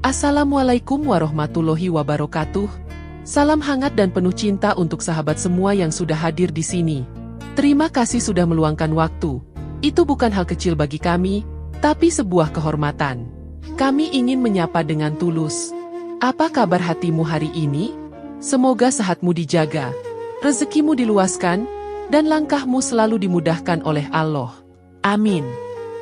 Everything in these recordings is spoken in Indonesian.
Assalamualaikum warahmatullahi wabarakatuh. Salam hangat dan penuh cinta untuk sahabat semua yang sudah hadir di sini. Terima kasih sudah meluangkan waktu. Itu bukan hal kecil bagi kami, tapi sebuah kehormatan. Kami ingin menyapa dengan tulus. Apa kabar hatimu hari ini? Semoga sehatmu dijaga, rezekimu diluaskan, dan langkahmu selalu dimudahkan oleh Allah. Amin.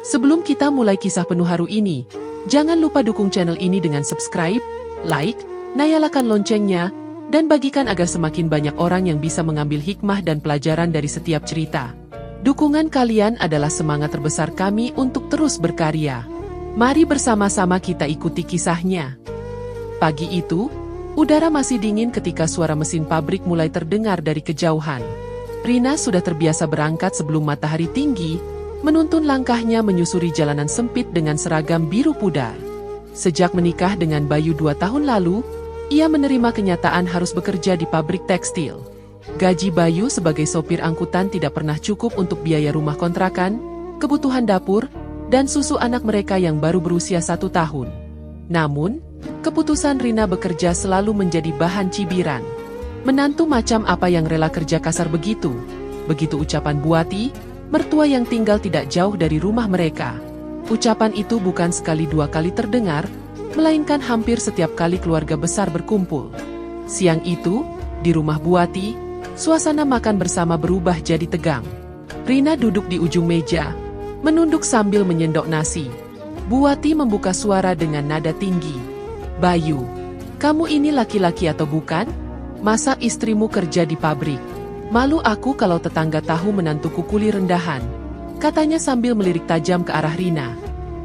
Sebelum kita mulai kisah penuh haru ini, jangan lupa dukung channel ini dengan subscribe, like, nyalakan loncengnya, dan bagikan agar semakin banyak orang yang bisa mengambil hikmah dan pelajaran dari setiap cerita. Dukungan kalian adalah semangat terbesar kami untuk terus berkarya. Mari bersama-sama kita ikuti kisahnya. Pagi itu, udara masih dingin ketika suara mesin pabrik mulai terdengar dari kejauhan. Rina sudah terbiasa berangkat sebelum matahari tinggi, menuntun langkahnya menyusuri jalanan sempit dengan seragam biru pudar. Sejak menikah dengan Bayu 2 tahun lalu, ia menerima kenyataan harus bekerja di pabrik tekstil. Gaji Bayu sebagai sopir angkutan tidak pernah cukup untuk biaya rumah kontrakan, kebutuhan dapur, dan susu anak mereka yang baru berusia 1 tahun. Namun, keputusan Rina bekerja selalu menjadi bahan cibiran. Menantu macam apa yang rela kerja kasar begitu? Begitu ucapan Buati, mertua yang tinggal tidak jauh dari rumah mereka. Ucapan itu bukan sekali 2 kali terdengar, melainkan hampir setiap kali keluarga besar berkumpul. Siang itu, di rumah Buati, suasana makan bersama berubah jadi tegang. Rina duduk di ujung meja, menunduk sambil menyendok nasi. Buati membuka suara dengan nada tinggi. "Bayu, kamu ini laki-laki atau bukan? Masa istrimu kerja di pabrik? Malu aku kalau tetangga tahu menantuku kuli rendahan," katanya sambil melirik tajam ke arah Rina.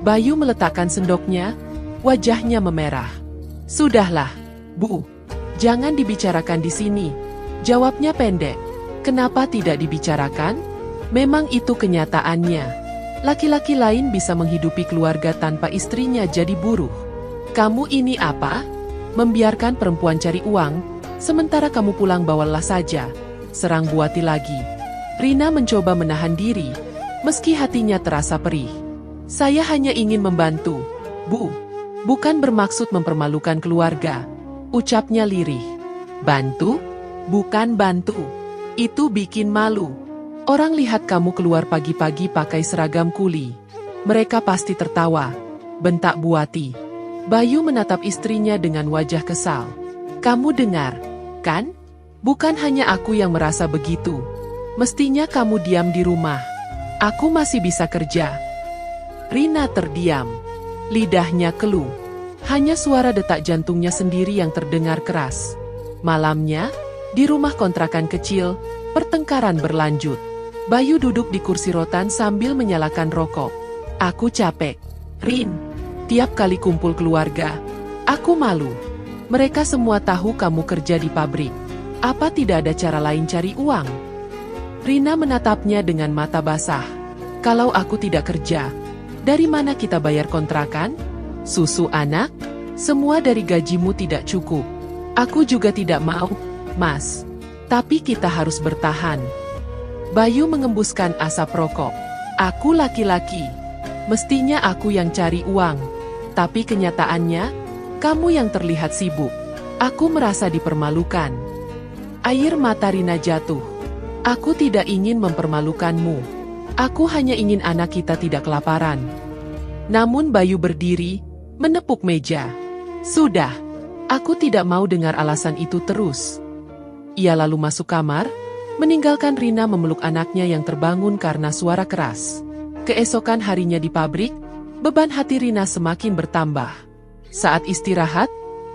Bayu meletakkan sendoknya, wajahnya memerah. "Sudahlah, Bu. Jangan dibicarakan di sini," jawabnya pendek. "Kenapa tidak dibicarakan? Memang itu kenyataannya. Laki-laki lain bisa menghidupi keluarga tanpa istrinya jadi buruh. Kamu ini apa? Membiarkan perempuan cari uang, sementara kamu pulang bawa lelah saja," serang Buati lagi. Rina mencoba menahan diri, meski hatinya terasa perih. "Saya hanya ingin membantu, Bu. Bukan bermaksud mempermalukan keluarga," ucapnya lirih. "Bantu? Bukan bantu. Itu bikin malu. Orang lihat kamu keluar pagi-pagi pakai seragam kuli. Mereka pasti tertawa," bentak Buati. Bayu menatap istrinya dengan wajah kesal. "Kamu dengar, kan? Bukan hanya aku yang merasa begitu. Mestinya kamu diam di rumah. Aku masih bisa kerja." Rina terdiam. Lidahnya keluh. Hanya suara detak jantungnya sendiri yang terdengar keras. Malamnya, di rumah kontrakan kecil, pertengkaran berlanjut. Bayu duduk di kursi rotan sambil menyalakan rokok. "Aku capek, Rin. Tiap kali kumpul keluarga, aku malu. Mereka semua tahu kamu kerja di pabrik. Apa tidak ada cara lain cari uang?" Rina menatapnya dengan mata basah. "Kalau aku tidak kerja, dari mana kita bayar kontrakan? Susu anak? Semua dari gajimu tidak cukup. Aku juga tidak mau, Mas. Tapi kita harus bertahan." Bayu mengembuskan asap rokok. "Aku laki-laki. Mestinya aku yang cari uang. Tapi kenyataannya, kamu yang terlihat sibuk. Aku merasa dipermalukan." Air mata Rina jatuh. "Aku tidak ingin mempermalukanmu. Aku hanya ingin anak kita tidak kelaparan." Namun Bayu berdiri, menepuk meja. "Sudah, aku tidak mau dengar alasan itu terus." Ia lalu masuk kamar, meninggalkan Rina memeluk anaknya yang terbangun karena suara keras. Keesokan harinya di pabrik, beban hati Rina semakin bertambah. Saat istirahat,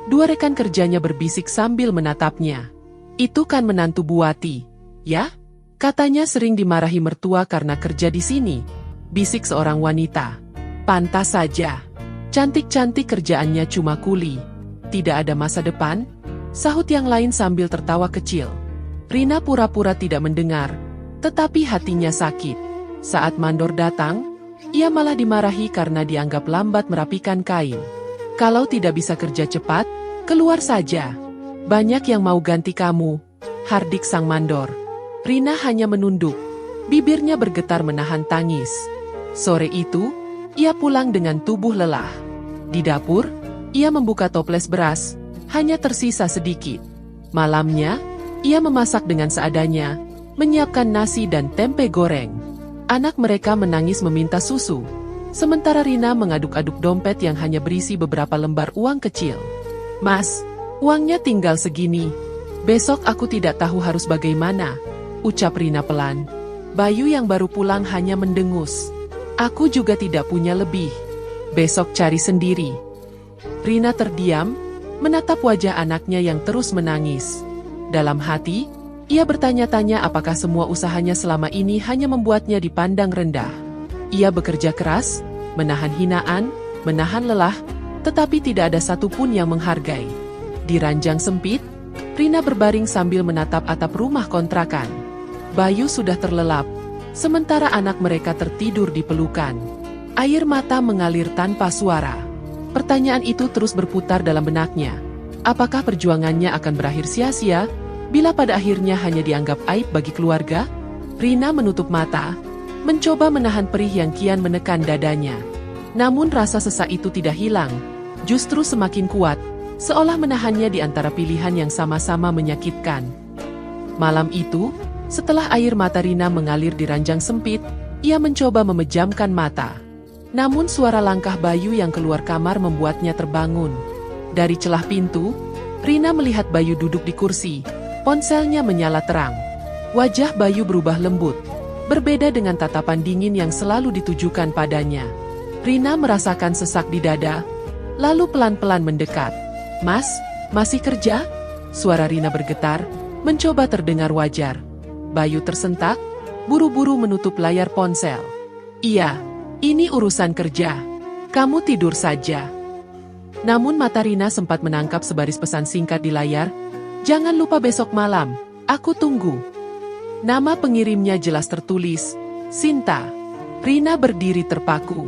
2 rekan kerjanya berbisik sambil menatapnya. "Itu kan menantu Buati, ya? Katanya sering dimarahi mertua karena kerja di sini," bisik seorang wanita. "Pantas saja. Cantik-cantik kerjaannya cuma kuli. Tidak ada masa depan," sahut yang lain sambil tertawa kecil. Rina pura-pura tidak mendengar, tetapi hatinya sakit. Saat mandor datang, ia malah dimarahi karena dianggap lambat merapikan kain. "Kalau tidak bisa kerja cepat, keluar saja. Banyak yang mau ganti kamu," hardik sang mandor. Rina hanya menunduk, bibirnya bergetar menahan tangis. Sore itu, ia pulang dengan tubuh lelah. Di dapur, Ia membuka toples beras, hanya tersisa sedikit. Malamnya, ia memasak dengan seadanya, menyiapkan nasi dan tempe goreng. Anak mereka menangis meminta susu, sementara Rina mengaduk-aduk dompet yang hanya berisi beberapa lembar uang kecil. "Mas, uangnya tinggal segini. Besok aku tidak tahu harus bagaimana," ucap Rina pelan. Bayu yang baru pulang hanya mendengus. "Aku juga tidak punya lebih. Besok cari sendiri." Rina terdiam, menatap wajah anaknya yang terus menangis. Dalam hati, ia bertanya-tanya apakah semua usahanya selama ini hanya membuatnya dipandang rendah. Ia bekerja keras, menahan hinaan, menahan lelah, tetapi tidak ada satupun yang menghargai. Di ranjang sempit, Rina berbaring sambil menatap atap rumah kontrakan. Bayu sudah terlelap, sementara anak mereka tertidur di pelukan. Air mata mengalir tanpa suara. Pertanyaan itu terus berputar dalam benaknya. Apakah perjuangannya akan berakhir sia-sia, bila pada akhirnya hanya dianggap aib bagi keluarga? Rina menutup mata, mencoba menahan perih yang kian menekan dadanya. Namun rasa sesak itu tidak hilang, justru semakin kuat, seolah menahannya di antara pilihan yang sama-sama menyakitkan. Malam itu, setelah air mata Rina mengalir di ranjang sempit, ia mencoba memejamkan mata. Namun suara langkah Bayu yang keluar kamar membuatnya terbangun. Dari celah pintu, Rina melihat Bayu duduk di kursi, ponselnya menyala terang. Wajah Bayu berubah lembut, berbeda dengan tatapan dingin yang selalu ditujukan padanya. Rina merasakan sesak di dada, lalu pelan-pelan mendekat. "Mas, masih kerja?" Suara Rina bergetar, mencoba terdengar wajar. Bayu tersentak, buru-buru menutup layar ponsel. "Iya, ini urusan kerja. Kamu tidur saja." Namun mata Rina sempat menangkap sebaris pesan singkat di layar. "Jangan lupa besok malam, aku tunggu." Nama pengirimnya jelas tertulis, Sinta. Rina berdiri terpaku.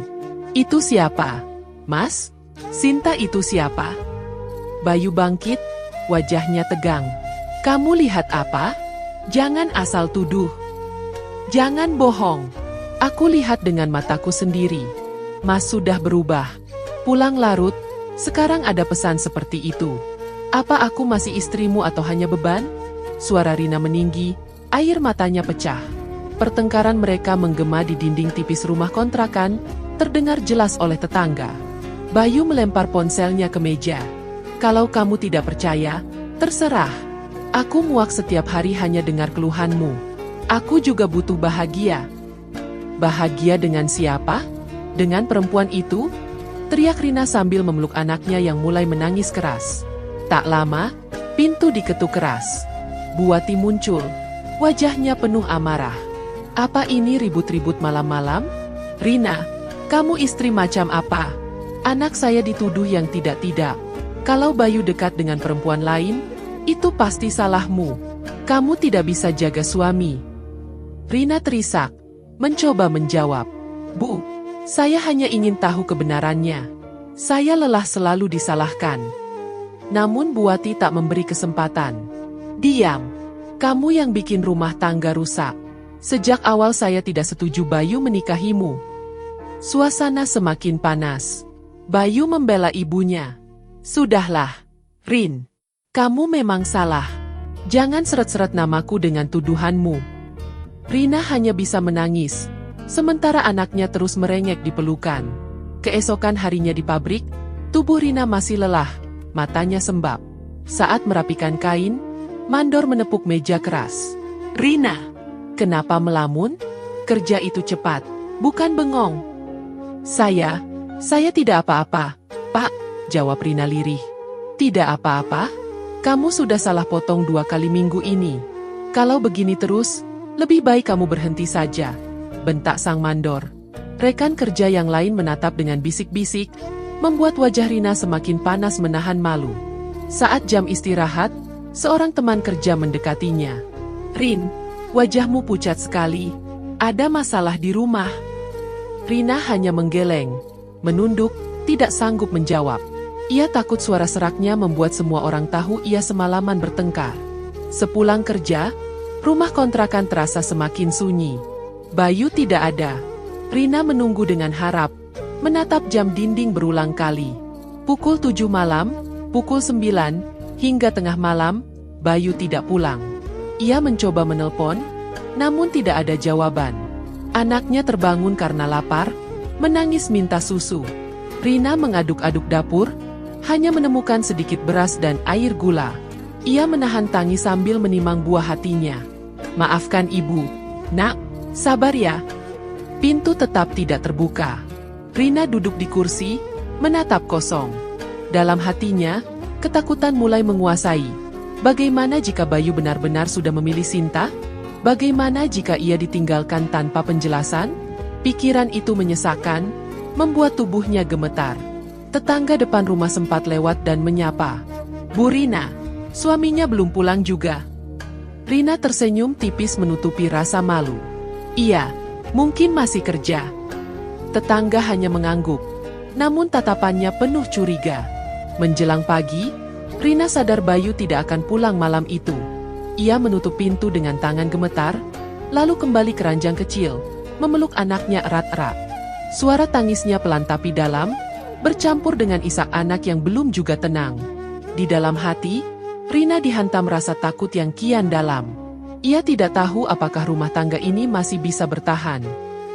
"Itu siapa? Mas? Sinta itu siapa?" Bayu bangkit, wajahnya tegang. "Kamu lihat apa? Jangan asal tuduh. Jangan bohong. Aku lihat dengan mataku sendiri. Mas sudah berubah. Pulang larut, sekarang ada pesan seperti itu. Apa aku masih istrimu atau hanya beban?" Suara Rina meninggi, air matanya pecah. Pertengkaran mereka menggema di dinding tipis rumah kontrakan, terdengar jelas oleh tetangga. Bayu melempar ponselnya ke meja. "Kalau kamu tidak percaya, terserah. Aku muak setiap hari hanya dengar keluhanmu. Aku juga butuh bahagia." "Bahagia dengan siapa? Dengan perempuan itu?" teriak Rina sambil memeluk anaknya yang mulai menangis keras. Tak lama, pintu diketuk keras. Buati muncul, wajahnya penuh amarah. "Apa ini ribut-ribut malam-malam? Rina, kamu istri macam apa? Anak saya dituduh yang tidak-tidak. Kalau Bayu dekat dengan perempuan lain, itu pasti salahmu. Kamu tidak bisa jaga suami." Rina terisak, mencoba menjawab. "Bu, saya hanya ingin tahu kebenarannya. Saya lelah selalu disalahkan." Namun Buati tak memberi kesempatan. "Diam. Kamu yang bikin rumah tangga rusak. Sejak awal saya tidak setuju Bayu menikahimu." Suasana semakin panas. Bayu membela ibunya. "Sudahlah, Rin. Kamu memang salah. Jangan seret-seret namaku dengan tuduhanmu." Rina hanya bisa menangis, sementara anaknya terus merengek di pelukan. Keesokan harinya di pabrik, tubuh Rina masih lelah, matanya sembab. Saat merapikan kain, Mandor menepuk meja keras. "Rina, kenapa melamun? Kerja itu cepat, bukan bengong." Saya tidak apa-apa, Pak," jawab Rina lirih. "Tidak apa-apa? Kamu sudah salah potong 2 kali minggu ini. Kalau begini terus, lebih baik kamu berhenti saja," bentak sang mandor. Rekan kerja yang lain menatap dengan bisik-bisik, membuat wajah Rina semakin panas menahan malu. Saat jam istirahat, seorang teman kerja mendekatinya. "Rin, wajahmu pucat sekali. Ada masalah di rumah?" Rina hanya menggeleng, menunduk, tidak sanggup menjawab. Ia takut suara seraknya membuat semua orang tahu ia semalaman bertengkar. Sepulang kerja, rumah kontrakan terasa semakin sunyi. Bayu tidak ada. Rina menunggu dengan harap, menatap jam dinding berulang kali. Pukul 7 malam, pukul 9, hingga tengah malam, Bayu tidak pulang. Ia mencoba menelpon, namun tidak ada jawaban. Anaknya terbangun karena lapar, menangis minta susu. Rina mengaduk-aduk dapur, hanya menemukan sedikit beras dan air gula. Ia menahan tangis sambil menimang buah hatinya. Maafkan ibu, nak, sabar ya. Pintu tetap tidak terbuka. Rina duduk di kursi, menatap kosong. Dalam hatinya, ketakutan mulai menguasai. Bagaimana jika Bayu benar-benar sudah memilih Sinta? Bagaimana jika ia ditinggalkan tanpa penjelasan? Pikiran itu menyesakan, membuat tubuhnya gemetar. Tetangga depan rumah sempat lewat dan menyapa. "Bu Rina, suaminya belum pulang juga." Rina tersenyum tipis menutupi rasa malu. "Iya, mungkin masih kerja." Tetangga hanya mengangguk, namun tatapannya penuh curiga. Menjelang pagi, Rina sadar Bayu tidak akan pulang malam itu. Ia menutup pintu dengan tangan gemetar, lalu kembali ke ranjang kecil, memeluk anaknya erat-erat. Suara tangisnya pelan tapi dalam, bercampur dengan isak anak yang belum juga tenang. Di dalam hati, Rina dihantam rasa takut yang kian dalam. Ia tidak tahu apakah rumah tangga ini masih bisa bertahan.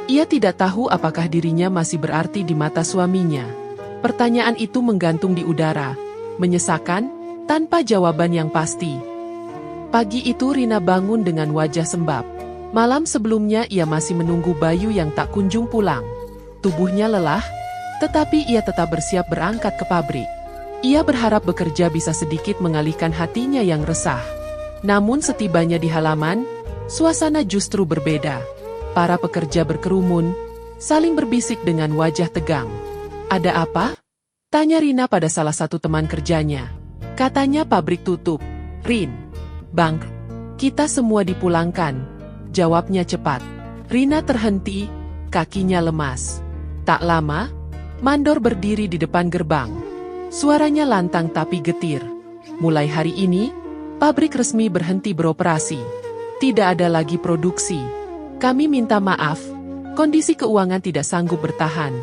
Ia tidak tahu apakah dirinya masih berarti di mata suaminya. Pertanyaan itu menggantung di udara, menyesakan, tanpa jawaban yang pasti. Pagi itu Rina bangun dengan wajah sembab. Malam sebelumnya ia masih menunggu Bayu yang tak kunjung pulang. Tubuhnya lelah, tetapi ia tetap bersiap berangkat ke pabrik. Ia berharap bekerja bisa sedikit mengalihkan hatinya yang resah. Namun setibanya di halaman, suasana justru berbeda. Para pekerja berkerumun, saling berbisik dengan wajah tegang. "Ada apa?" tanya Rina pada salah satu teman kerjanya. "Katanya pabrik tutup." "Rin, Bang, kita semua dipulangkan," jawabnya cepat. Rina terhenti, kakinya lemas. Tak lama, Mandor berdiri di depan gerbang. Suaranya lantang tapi getir. "Mulai hari ini, pabrik resmi berhenti beroperasi. Tidak ada lagi produksi. Kami minta maaf, kondisi keuangan tidak sanggup bertahan."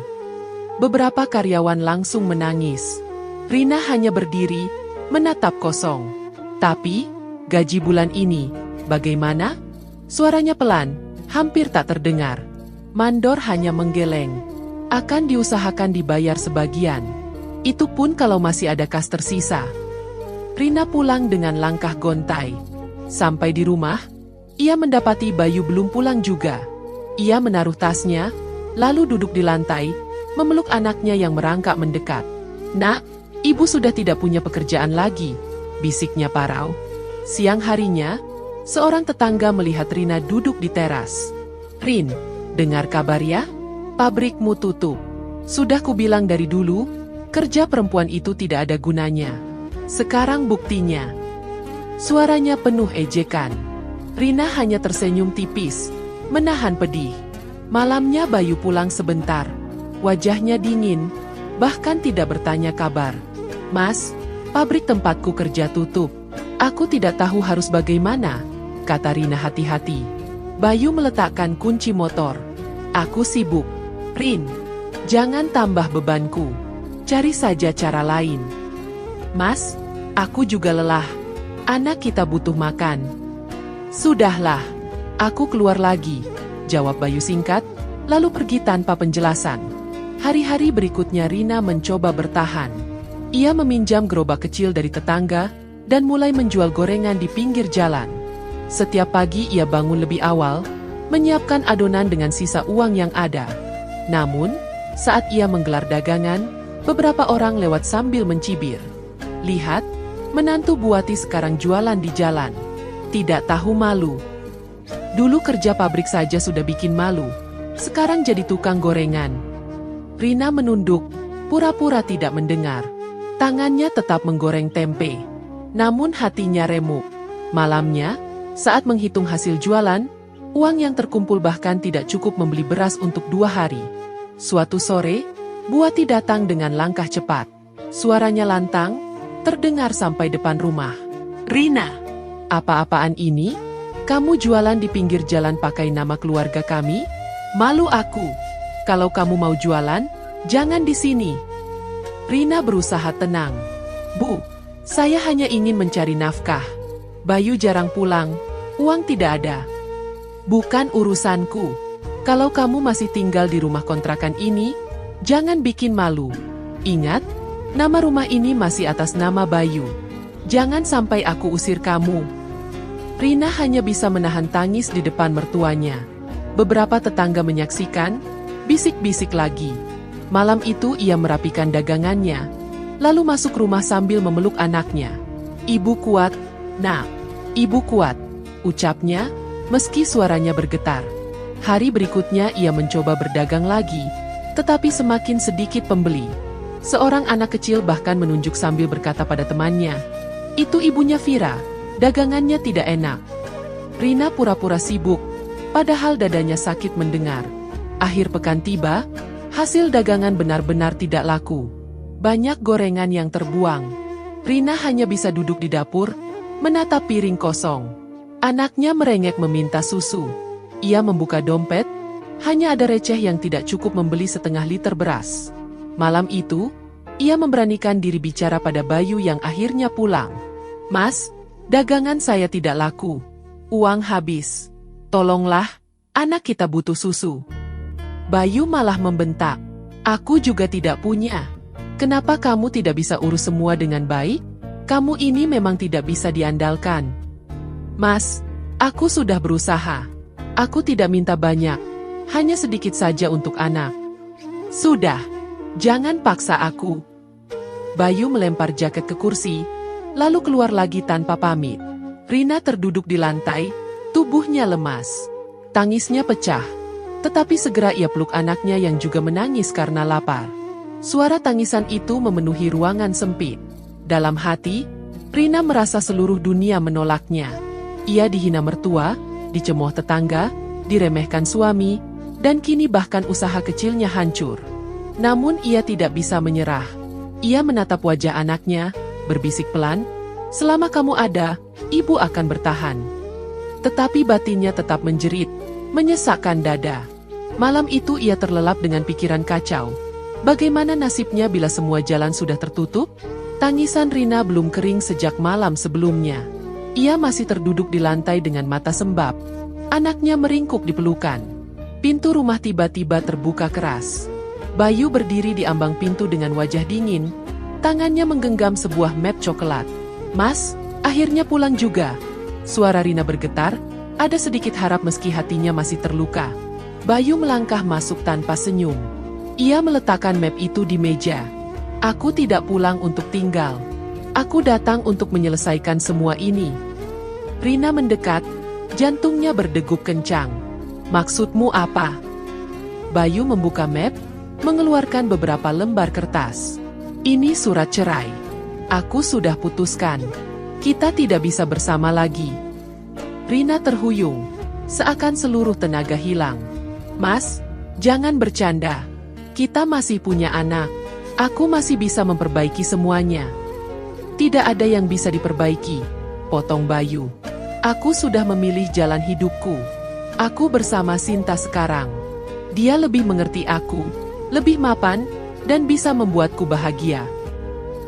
Beberapa karyawan langsung menangis. Rina hanya berdiri, menatap kosong. "Tapi, gaji bulan ini, bagaimana?" Suaranya pelan, hampir tak terdengar. Mandor hanya menggeleng. "Akan diusahakan dibayar sebagian. Itu pun kalau masih ada kas tersisa." Rina pulang dengan langkah gontai. Sampai di rumah, ia mendapati Bayu belum pulang juga. Ia menaruh tasnya, lalu duduk di lantai, memeluk anaknya yang merangkak mendekat. "Nak, ibu sudah tidak punya pekerjaan lagi," bisiknya parau. Siang harinya, seorang tetangga melihat Rina duduk di teras. "Rin, dengar kabar ya? Pabrikmu tutup. Sudah kubilang dari dulu, kerja perempuan itu tidak ada gunanya. Sekarang buktinya." Suaranya penuh ejekan. Rina hanya tersenyum tipis, menahan pedih. Malamnya Bayu pulang sebentar. Wajahnya dingin, bahkan tidak bertanya kabar. "Mas, pabrik tempatku kerja tutup. Aku tidak tahu harus bagaimana," kata Rina hati-hati. Bayu meletakkan kunci motor. "Aku sibuk. Rin, jangan tambah bebanku. Cari saja cara lain." "Mas, aku juga lelah. Anak kita butuh makan." "Sudahlah, aku keluar lagi," jawab Bayu singkat, lalu pergi tanpa penjelasan. Hari-hari berikutnya Rina mencoba bertahan. Ia meminjam gerobak kecil dari tetangga, dan mulai menjual gorengan di pinggir jalan. Setiap pagi ia bangun lebih awal, menyiapkan adonan dengan sisa uang yang ada. Namun, saat ia menggelar dagangan, beberapa orang lewat sambil mencibir. "Lihat, menantu Buati sekarang jualan di jalan. Tidak tahu malu. Dulu kerja pabrik saja sudah bikin malu. Sekarang jadi tukang gorengan." Rina menunduk, pura-pura tidak mendengar. Tangannya tetap menggoreng tempe. Namun hatinya remuk. Malamnya, saat menghitung hasil jualan, uang yang terkumpul bahkan tidak cukup membeli beras untuk 2 hari. Suatu sore, Buati datang dengan langkah cepat. Suaranya lantang, terdengar sampai depan rumah. "Rina, apa-apaan ini? Kamu jualan di pinggir jalan pakai nama keluarga kami? Malu aku. Kalau kamu mau jualan, jangan di sini." Rina berusaha tenang. Bu, saya hanya ingin mencari nafkah. Bayu jarang pulang, uang tidak ada. Bukan urusanku. Kalau kamu masih tinggal di rumah kontrakan ini, jangan bikin malu. Ingat, nama rumah ini masih atas nama Bayu. Jangan sampai aku usir kamu. Rina hanya bisa menahan tangis di depan mertuanya. Beberapa tetangga menyaksikan, bisik-bisik lagi. Malam itu ia merapikan dagangannya, lalu masuk rumah sambil memeluk anaknya. Ibu kuat, nak. Ibu kuat, ucapnya, meski suaranya bergetar. Hari berikutnya ia mencoba berdagang lagi, tetapi semakin sedikit pembeli. Seorang anak kecil bahkan menunjuk sambil berkata pada temannya, "Itu ibunya Vira, dagangannya tidak enak." Rina pura-pura sibuk, padahal dadanya sakit mendengar. Akhir pekan tiba, hasil dagangan benar-benar tidak laku. Banyak gorengan yang terbuang. Rina hanya bisa duduk di dapur, menatap piring kosong. Anaknya merengek meminta susu. Ia membuka dompet, hanya ada receh yang tidak cukup membeli setengah liter beras. Malam itu, ia memberanikan diri bicara pada Bayu yang akhirnya pulang. "Mas, dagangan saya tidak laku. Uang habis. Tolonglah, anak kita butuh susu." Bayu malah membentak, "Aku juga tidak punya. Kenapa kamu tidak bisa urus semua dengan baik? Kamu ini memang tidak bisa diandalkan." "Mas, aku sudah berusaha. Aku tidak minta banyak, hanya sedikit saja untuk anak." "Sudah, jangan paksa aku." Bayu melempar jaket ke kursi, lalu keluar lagi tanpa pamit. Rina terduduk di lantai, tubuhnya lemas. Tangisnya pecah. Tetapi segera ia peluk anaknya yang juga menangis karena lapar. Suara tangisan itu memenuhi ruangan sempit. Dalam hati, Rina merasa seluruh dunia menolaknya. Ia dihina mertua, dicemooh tetangga, diremehkan suami, dan kini bahkan usaha kecilnya hancur. Namun ia tidak bisa menyerah. Ia menatap wajah anaknya, berbisik pelan, "Selama kamu ada, ibu akan bertahan." Tetapi batinnya tetap menjerit, menyesakkan dada. Malam itu ia terlelap dengan pikiran kacau. Bagaimana nasibnya bila semua jalan sudah tertutup? Tangisan Rina belum kering sejak malam sebelumnya. Ia masih terduduk di lantai dengan mata sembab. Anaknya meringkuk di pelukan. Pintu rumah tiba-tiba terbuka keras. Bayu berdiri di ambang pintu dengan wajah dingin. Tangannya menggenggam sebuah map coklat. "Mas, akhirnya pulang juga." Suara Rina bergetar, ada sedikit harap meski hatinya masih terluka. Bayu melangkah masuk tanpa senyum. Ia meletakkan map itu di meja. "Aku tidak pulang untuk tinggal. Aku datang untuk menyelesaikan semua ini." Rina mendekat, jantungnya berdegup kencang. "Maksudmu apa?" Bayu membuka map, mengeluarkan beberapa lembar kertas. "Ini surat cerai. Aku sudah putuskan. Kita tidak bisa bersama lagi." Rina terhuyung, seakan seluruh tenaga hilang. "Mas, jangan bercanda. Kita masih punya anak. Aku masih bisa memperbaiki semuanya." "Tidak ada yang bisa diperbaiki," potong Bayu. "Aku sudah memilih jalan hidupku. Aku bersama Sinta sekarang. Dia lebih mengerti aku, lebih mapan, dan bisa membuatku bahagia."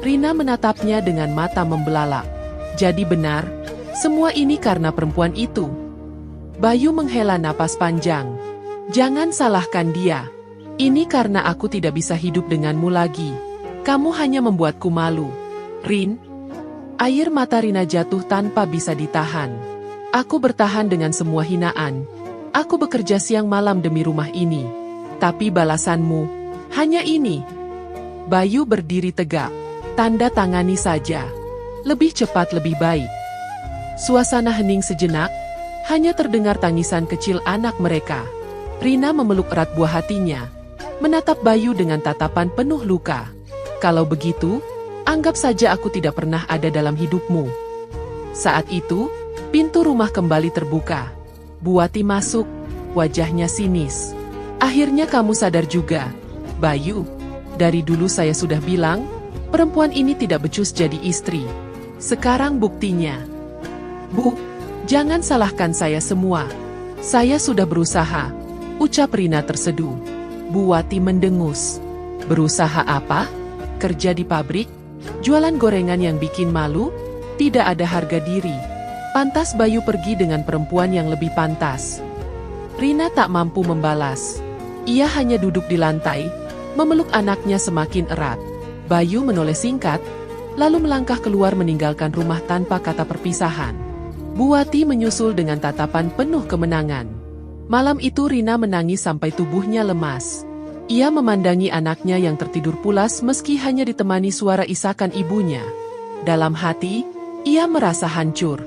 Rina menatapnya dengan mata membelalak. Jadi benar, semua ini karena perempuan itu. Bayu menghela napas panjang. "Jangan salahkan dia. Ini karena aku tidak bisa hidup denganmu lagi. Kamu hanya membuatku malu." "Rin." Air mata Rina jatuh tanpa bisa ditahan. "Aku bertahan dengan semua hinaan. Aku bekerja siang malam demi rumah ini. Tapi balasanmu hanya ini." Bayu berdiri tegak. "Tanda tangani saja. Lebih cepat lebih baik." Suasana hening sejenak, hanya terdengar tangisan kecil anak mereka. Rina memeluk erat buah hatinya, menatap Bayu dengan tatapan penuh luka. "Kalau begitu, anggap saja aku tidak pernah ada dalam hidupmu." Saat itu, pintu rumah kembali terbuka. Buati masuk, wajahnya sinis. "Akhirnya kamu sadar juga, Bayu. Dari dulu saya sudah bilang, perempuan ini tidak becus jadi istri. Sekarang buktinya." "Bu, jangan salahkan saya semua. Saya sudah berusaha," ucap Rina terseduh. Buati mendengus. "Berusaha apa? kerja di pabrik, jualan gorengan yang bikin malu, tidak ada harga diri. Pantas Bayu pergi dengan perempuan yang lebih pantas. Rina tak mampu membalas. Ia hanya duduk di lantai, memeluk anaknya semakin erat. Bayu menoleh singkat, lalu melangkah keluar meninggalkan rumah tanpa kata perpisahan. Buati menyusul dengan tatapan penuh kemenangan. Malam itu Rina menangis sampai tubuhnya lemas. Ia memandangi anaknya yang tertidur pulas meski hanya ditemani suara isakan ibunya. Dalam hati, ia merasa hancur.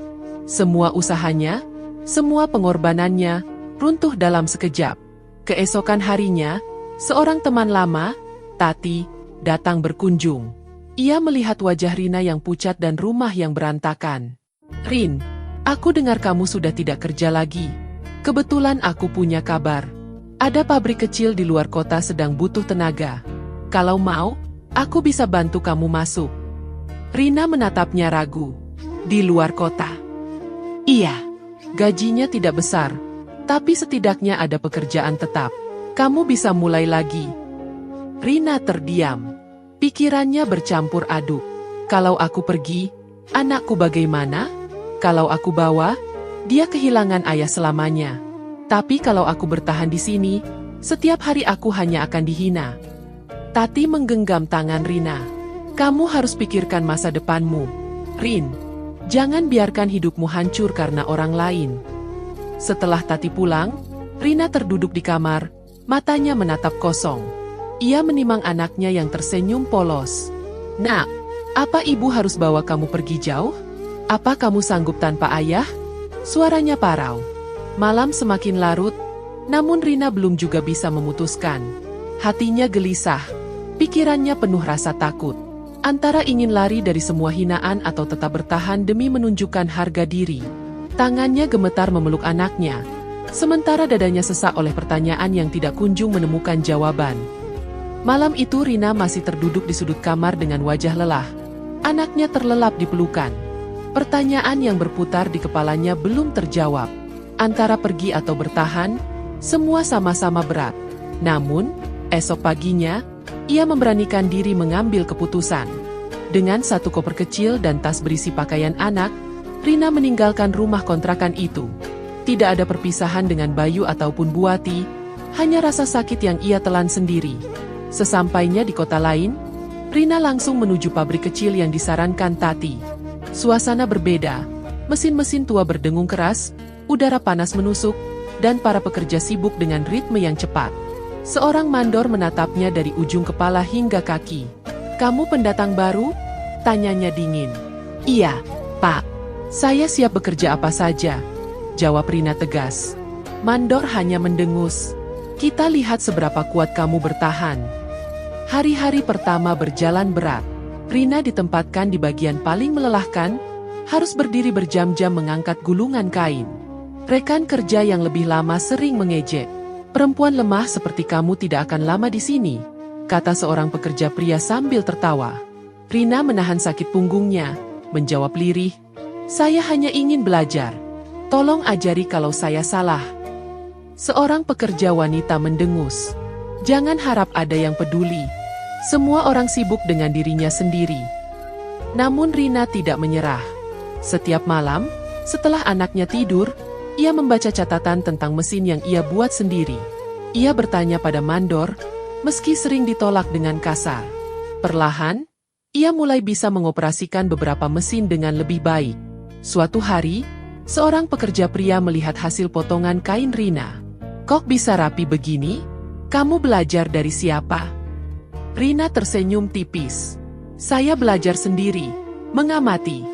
Semua usahanya, semua pengorbanannya, runtuh dalam sekejap. Keesokan harinya, seorang teman lama, Tati, datang berkunjung. Ia melihat wajah Rina yang pucat dan rumah yang berantakan. "Rin, aku dengar kamu sudah tidak kerja lagi. Kebetulan aku punya kabar. Ada pabrik kecil di luar kota sedang butuh tenaga. Kalau mau, aku bisa bantu kamu masuk." Rina menatapnya ragu. "Di luar kota?" "Iya, gajinya tidak besar, tapi setidaknya ada pekerjaan tetap. Kamu bisa mulai lagi." Rina terdiam. Pikirannya bercampur aduk. Kalau aku pergi, anakku bagaimana? Kalau aku bawa, dia kehilangan ayah selamanya. Tapi kalau aku bertahan di sini, setiap hari aku hanya akan dihina. Tati menggenggam tangan Rina. "Kamu harus pikirkan masa depanmu, Rin. Jangan biarkan hidupmu hancur karena orang lain." Setelah Tati pulang, Rina terduduk di kamar, matanya menatap kosong. Ia menimang anaknya yang tersenyum polos. "Nak, apa ibu harus bawa kamu pergi jauh? Apa kamu sanggup tanpa ayah?" Suaranya parau. Malam semakin larut, namun Rina belum juga bisa memutuskan. Hatinya gelisah, pikirannya penuh rasa takut. Antara ingin lari dari semua hinaan atau tetap bertahan demi menunjukkan harga diri. Tangannya gemetar memeluk anaknya, sementara dadanya sesak oleh pertanyaan yang tidak kunjung menemukan jawaban. Malam itu Rina masih terduduk di sudut kamar dengan wajah lelah. Anaknya terlelap di pelukan. Pertanyaan yang berputar di kepalanya belum terjawab. Antara pergi atau bertahan, semua sama-sama berat. Namun, esok paginya, ia memberanikan diri mengambil keputusan. Dengan satu koper kecil dan tas berisi pakaian anak, Rina meninggalkan rumah kontrakan itu. Tidak ada perpisahan dengan Bayu ataupun Buati, hanya rasa sakit yang ia telan sendiri. Sesampainya di kota lain, Rina langsung menuju pabrik kecil yang disarankan Tati. Suasana berbeda, mesin-mesin tua berdengung keras, udara panas menusuk, dan para pekerja sibuk dengan ritme yang cepat. Seorang mandor menatapnya dari ujung kepala hingga kaki. "Kamu pendatang baru?" tanyanya dingin. "Iya, Pak. Saya siap bekerja apa saja," jawab Rina tegas. Mandor hanya mendengus. "Kita lihat seberapa kuat kamu bertahan." Hari-hari pertama berjalan berat. Rina ditempatkan di bagian paling melelahkan, harus berdiri berjam-jam mengangkat gulungan kain. Rekan kerja yang lebih lama sering mengejek. "Perempuan lemah seperti kamu tidak akan lama di sini," kata seorang pekerja pria sambil tertawa. Rina menahan sakit punggungnya, menjawab lirih, "Saya hanya ingin belajar. Tolong ajari kalau saya salah." Seorang pekerja wanita mendengus. Jangan harap ada yang peduli. Semua orang sibuk dengan dirinya sendiri. Namun Rina tidak menyerah. Setiap malam, setelah anaknya tidur, ia membaca catatan tentang mesin yang ia buat sendiri. Ia bertanya pada mandor, meski sering ditolak dengan kasar. Perlahan, ia mulai bisa mengoperasikan beberapa mesin dengan lebih baik. Suatu hari, seorang pekerja pria melihat hasil potongan kain Rina. "Kok bisa rapi begini? Kamu belajar dari siapa?" Rina tersenyum tipis. "Saya belajar sendiri, mengamati."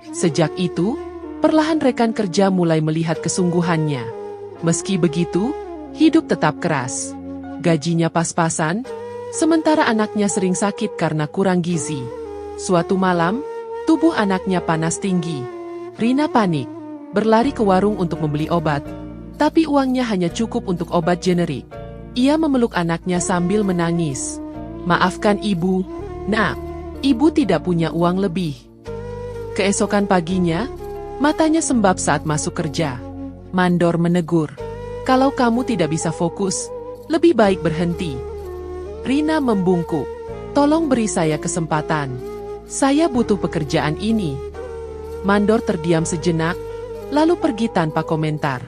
Sejak itu, perlahan rekan kerja mulai melihat kesungguhannya. Meski begitu, hidup tetap keras. Gajinya pas-pasan, sementara anaknya sering sakit karena kurang gizi. Suatu malam, tubuh anaknya panas tinggi. Rina panik, berlari ke warung untuk membeli obat, tapi uangnya hanya cukup untuk obat generik. Ia memeluk anaknya sambil menangis. "Maafkan ibu, Nak. Ibu tidak punya uang lebih." Keesokan paginya, matanya sembab saat masuk kerja. Mandor menegur, "Kalau kamu tidak bisa fokus, lebih baik berhenti." Rina membungkuk. Tolong beri saya kesempatan. Saya butuh pekerjaan ini. Mandor terdiam sejenak, lalu pergi tanpa komentar.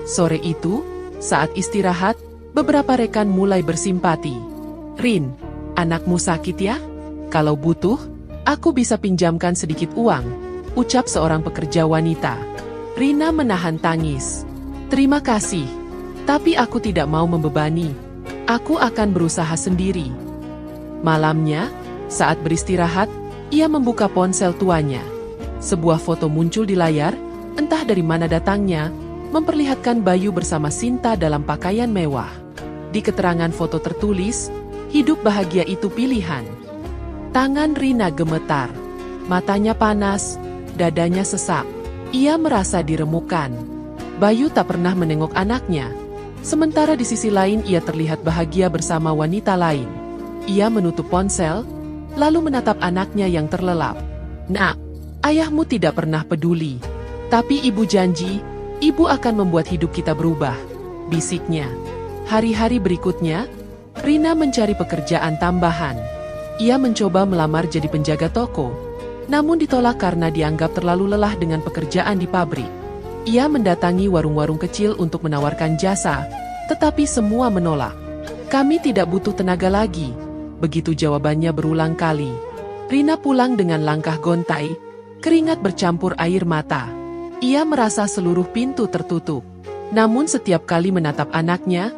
Sore itu, saat istirahat, beberapa rekan mulai bersimpati. Rin, anakmu sakit ya? Kalau butuh, aku bisa pinjamkan sedikit uang, ucap seorang pekerja wanita. Rina menahan tangis. Terima kasih, tapi aku tidak mau membebani. Aku akan berusaha sendiri. Malamnya, saat beristirahat, ia membuka ponsel tuanya. Sebuah foto muncul di layar, entah dari mana datangnya, memperlihatkan Bayu bersama Sinta dalam pakaian mewah. Di keterangan foto tertulis, hidup bahagia itu pilihan. Tangan Rina gemetar, matanya panas, dadanya sesak. Ia merasa diremukkan. Bayu tak pernah menengok anaknya. Sementara di sisi lain ia terlihat bahagia bersama wanita lain. Ia menutup ponsel, lalu menatap anaknya yang terlelap. Nak, ayahmu tidak pernah peduli. Tapi ibu janji, ibu akan membuat hidup kita berubah, bisiknya. Hari-hari berikutnya, Rina mencari pekerjaan tambahan. Ia mencoba melamar jadi penjaga toko, namun ditolak karena dianggap terlalu lelah dengan pekerjaan di pabrik. Ia mendatangi warung-warung kecil untuk menawarkan jasa, tetapi semua menolak. Kami tidak butuh tenaga lagi, begitu jawabannya berulang kali. Rina pulang dengan langkah gontai, keringat bercampur air mata. Ia merasa seluruh pintu tertutup. Namun setiap kali menatap anaknya,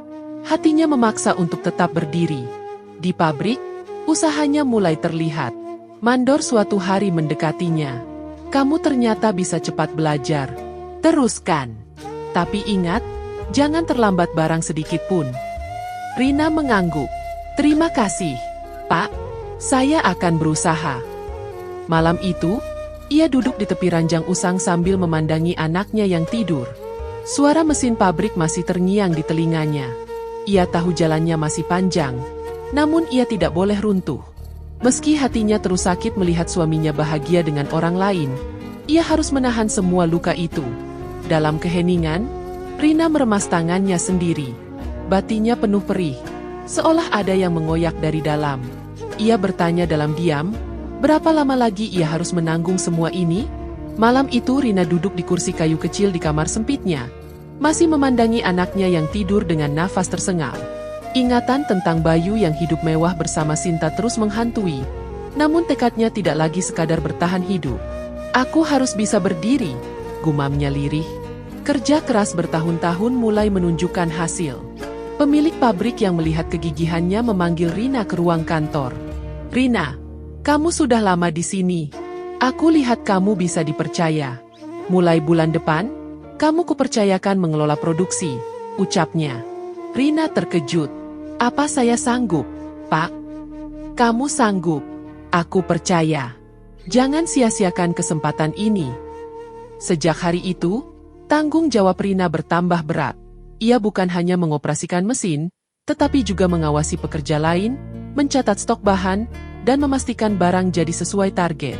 hatinya memaksa untuk tetap berdiri. Di pabrik, usahanya mulai terlihat. Mandor suatu hari mendekatinya. Kamu ternyata bisa cepat belajar. Teruskan. Tapi ingat, jangan terlambat barang sedikit pun. Rina mengangguk. Terima kasih, Pak. Saya akan berusaha. Malam itu, ia duduk di tepi ranjang usang sambil memandangi anaknya yang tidur. Suara mesin pabrik masih terngiang di telinganya. Ia tahu jalannya masih panjang, namun ia tidak boleh runtuh. Meski hatinya terus sakit melihat suaminya bahagia dengan orang lain, ia harus menahan semua luka itu. Dalam keheningan, Rina meremas tangannya sendiri. Batinnya penuh perih, seolah ada yang mengoyak dari dalam. Ia bertanya dalam diam, berapa lama lagi ia harus menanggung semua ini? Malam itu Rina duduk di kursi kayu kecil di kamar sempitnya, masih memandangi anaknya yang tidur dengan nafas tersengal. Ingatan tentang Bayu yang hidup mewah bersama Sinta terus menghantui, namun tekadnya tidak lagi sekadar bertahan hidup. Aku harus bisa berdiri, gumamnya lirih. Kerja keras bertahun-tahun mulai menunjukkan hasil. Pemilik pabrik yang melihat kegigihannya memanggil Rina ke ruang kantor. Rina, kamu sudah lama di sini. Aku lihat kamu bisa dipercaya. Mulai bulan depan, kamu kupercayakan mengelola produksi, ucapnya. Rina terkejut. Apa saya sanggup, Pak? Kamu sanggup. Aku percaya. Jangan sia-siakan kesempatan ini. Sejak hari itu, tanggung jawab Rina bertambah berat. Ia bukan hanya mengoperasikan mesin, tetapi juga mengawasi pekerja lain, mencatat stok bahan, dan memastikan barang jadi sesuai target.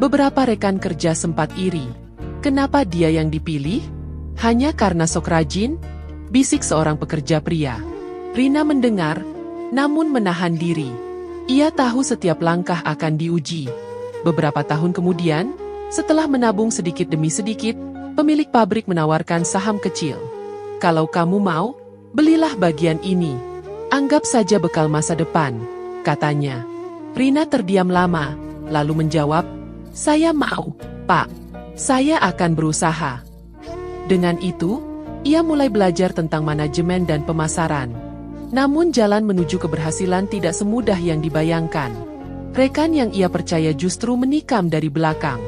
Beberapa rekan kerja sempat iri. Kenapa dia yang dipilih? Hanya karena sok rajin? Bisik seorang pekerja pria. Rina mendengar, namun menahan diri. Ia tahu setiap langkah akan diuji. Beberapa tahun kemudian, setelah menabung sedikit demi sedikit, pemilik pabrik menawarkan saham kecil. Kalau kamu mau, belilah bagian ini. Anggap saja bekal masa depan, katanya. Rina terdiam lama, lalu menjawab, saya mau, Pak. Saya akan berusaha. Dengan itu, ia mulai belajar tentang manajemen dan pemasaran. Namun jalan menuju keberhasilan tidak semudah yang dibayangkan. Rekan yang ia percaya justru menikam dari belakang.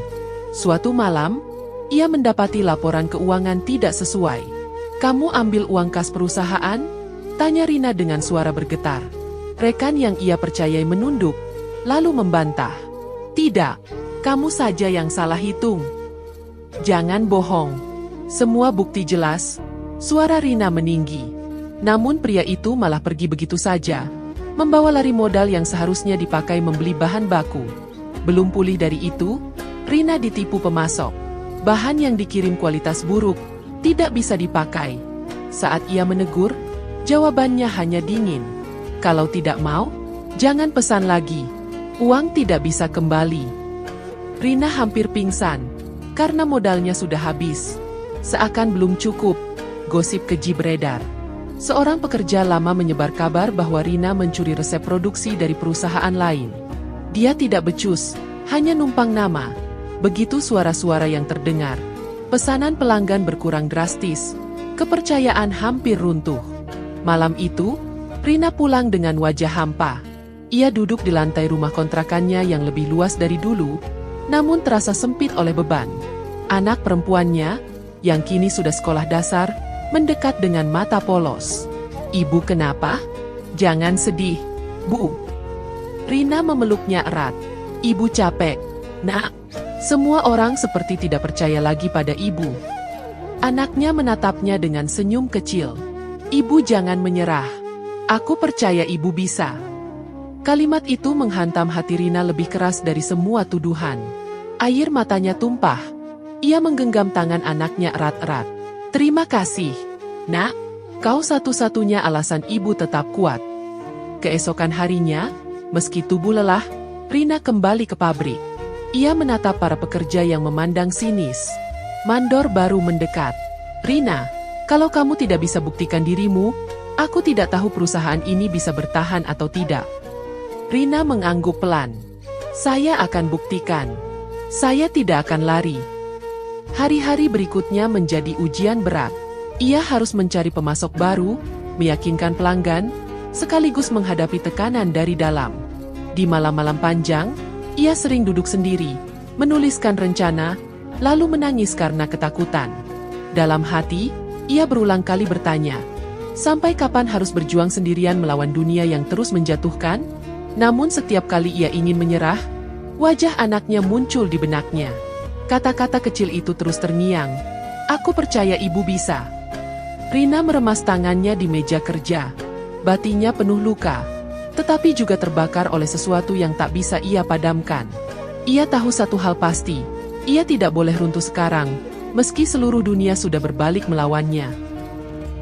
Suatu malam, ia mendapati laporan keuangan tidak sesuai. Kamu ambil uang kas perusahaan? Tanya Rina dengan suara bergetar. Rekan yang ia percayai menunduk, lalu membantah. Tidak, kamu saja yang salah hitung. Jangan bohong. Semua bukti jelas. Suara Rina meninggi. Namun pria itu malah pergi begitu saja, membawa lari modal yang seharusnya dipakai membeli bahan baku. Belum pulih dari itu, Rina ditipu pemasok. Bahan yang dikirim kualitas buruk, tidak bisa dipakai. Saat ia menegur, jawabannya hanya dingin. Kalau tidak mau, Jangan pesan lagi. Uang tidak bisa kembali. Rina hampir pingsan, karena modalnya sudah habis. Seakan belum cukup, gosip keji beredar. Seorang pekerja lama menyebar kabar bahwa Rina mencuri resep produksi dari perusahaan lain. Dia tidak becus, hanya numpang nama. Begitu suara-suara yang terdengar, pesanan pelanggan berkurang drastis. Kepercayaan hampir runtuh. Malam itu, Rina pulang dengan wajah hampa. Ia duduk di lantai rumah kontrakannya yang lebih luas dari dulu, namun terasa sempit oleh beban. Anak perempuannya, yang kini sudah sekolah dasar, mendekat dengan mata polos. "Ibu kenapa? Jangan sedih, Bu." Rina memeluknya erat. "Ibu capek, Nak." Semua orang seperti tidak percaya lagi pada ibu. Anaknya menatapnya dengan senyum kecil. "Ibu jangan menyerah. Aku percaya ibu bisa." Kalimat itu menghantam hati Rina lebih keras dari semua tuduhan. Air matanya tumpah. Ia menggenggam tangan anaknya erat-erat. "Terima kasih, Nak. Kau satu-satunya alasan ibu tetap kuat." Keesokan harinya, meski tubuh lelah, Rina kembali ke pabrik. Ia menatap para pekerja yang memandang sinis. Mandor baru mendekat. "Rina, kalau kamu tidak bisa buktikan dirimu, aku tidak tahu perusahaan ini bisa bertahan atau tidak." Rina mengangguk pelan. "Saya akan buktikan. Saya tidak akan lari." Hari-hari berikutnya menjadi ujian berat. Ia harus mencari pemasok baru, meyakinkan pelanggan, sekaligus menghadapi tekanan dari dalam. Di malam-malam panjang, ia sering duduk sendiri, menuliskan rencana, lalu menangis karena ketakutan. Dalam hati, ia berulang kali bertanya, sampai kapan harus berjuang sendirian melawan dunia yang terus menjatuhkan? Namun setiap kali ia ingin menyerah, wajah anaknya muncul di benaknya. Kata-kata kecil itu terus terngiang, "Aku percaya ibu bisa." Rina meremas tangannya di meja kerja. Batinnya penuh luka, tetapi juga terbakar oleh sesuatu yang tak bisa ia padamkan. Ia tahu satu hal pasti, ia tidak boleh runtuh sekarang, meski seluruh dunia sudah berbalik melawannya.